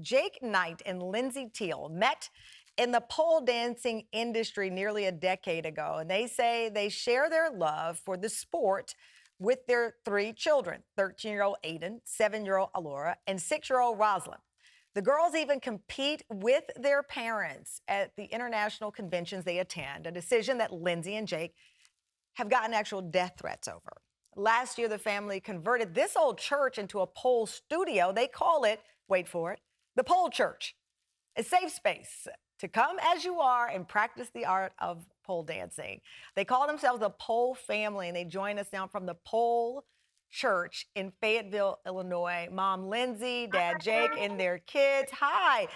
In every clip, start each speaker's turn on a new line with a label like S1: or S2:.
S1: Jake Knight and Lindsey met in the pole dancing industry nearly a decade ago, and they say they share their love for the sport with their three children, 13-year-old Aiden, 7-year-old Alora, and 6-year-old Rosalind. The girls even compete with their parents at the international conventions they attend, a decision that Lindsey and Jake have gotten actual death threats over. Last year, the family converted this old church into a pole studio. They call it, wait for it, the Pole Church, a safe space to come as you are and practice the art of pole dancing. They call themselves the Pole Family, and they join us now from the Pole Church in Fayetteville, Illinois. Mom Lindsey, Dad Jake, and their kids. Hi.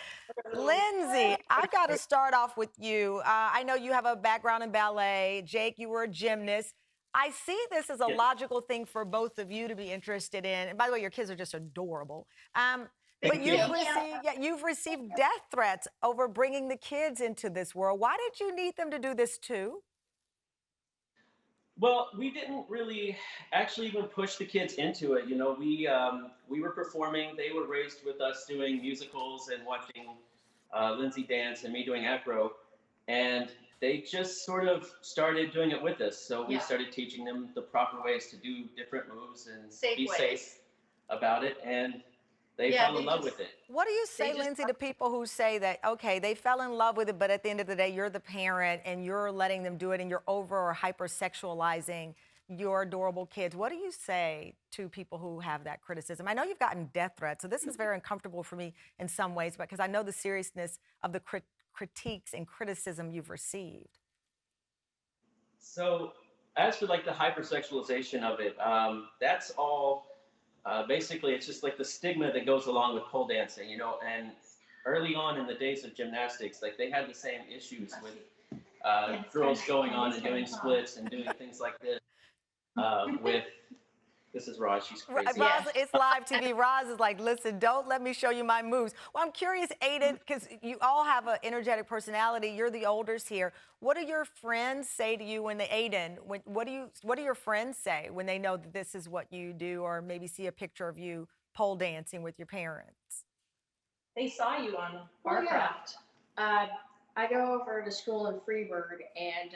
S1: Lindsey, I've got to start off with you. I know you have a background in ballet. Jake, you were a gymnast. I see this as a logical thing for both of you to be interested in. And by the way, your kids are just adorable. But you've received death threats over bringing the kids into this world. Why did you need them to do this too?
S2: Well, we didn't really actually even push the kids into it. We were performing. They were raised with us doing musicals and watching Lindsay dance and me doing acro, and they just sort of started doing it with us. So we started teaching them the proper ways to do different moves and be safe about it, and they fell in love with it.
S1: What do you say, Lindsey, to people who say that, okay, they fell in love with it, but at the end of the day, you're the parent and you're letting them do it and you're over or hypersexualizing your adorable kids? What do you say to people who have that criticism? I know you've gotten death threats, so this is very uncomfortable for me in some ways, because I know the seriousness of the critiques and criticism you've received.
S2: So as for like the hypersexualization of it, that's all. Basically, it's just like the stigma that goes along with pole dancing, and early on in the days of gymnastics, like they had the same issues with girls going on and doing splits and doing things like this this is Roz, she's crazy.
S1: Roz, it's live TV. Roz is like, listen, don't let me show you my moves. Well, I'm curious, Aiden, because you all have an energetic personality. You're the oldest here. What do your friends say to you what do your friends say when they know that this is what you do, or maybe see a picture of you pole dancing with your parents?
S3: They saw you on Barcraft.
S4: I go over to school in Freeburg, and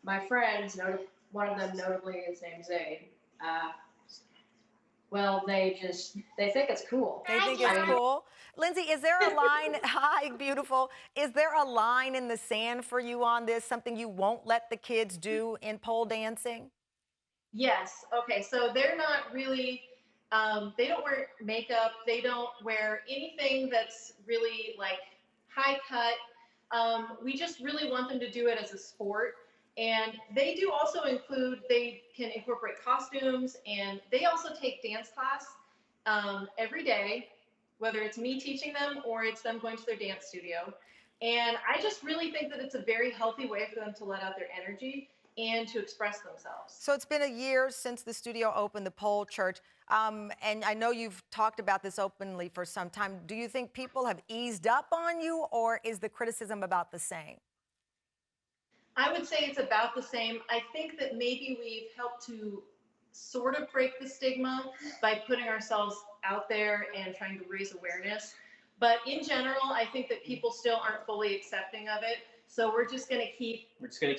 S4: my friends, one of them notably, his name's Zaid. Well, they think it's cool.
S1: They think it's cool. Lindsey, is there a line? Hi, beautiful. Is there a line in the sand for you on this? Something you won't let the kids do in pole dancing?
S3: Yes. Okay. So they're not really. They don't wear makeup. They don't wear anything that's really like high cut. We just really want them to do it as a sport. And they do also they can incorporate costumes, and they also take dance class every day, whether it's me teaching them or it's them going to their dance studio. And I just really think that it's a very healthy way for them to let out their energy and to express themselves.
S1: So it's been a year since the studio opened, the Pole Church, and I know you've talked about this openly for some time. Do you think people have eased up on you, or is the criticism about the same?
S3: I would say it's about the same. I think that maybe we've helped to sort of break the stigma by putting ourselves out there and trying to raise awareness. But in general, I think that people still aren't fully accepting of it. So we're just going to keep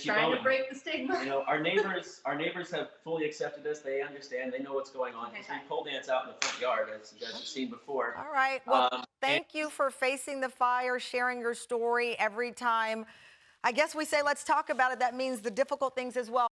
S3: trying
S2: going.
S3: To break the stigma.
S2: Our neighbors have fully accepted us. They understand. They know what's going on. Because we pole dance out in the front yard, as you guys have seen before.
S1: All right. Well, thank you for facing the fire, sharing your story every time. I guess we say, let's talk about it. That means the difficult things as well.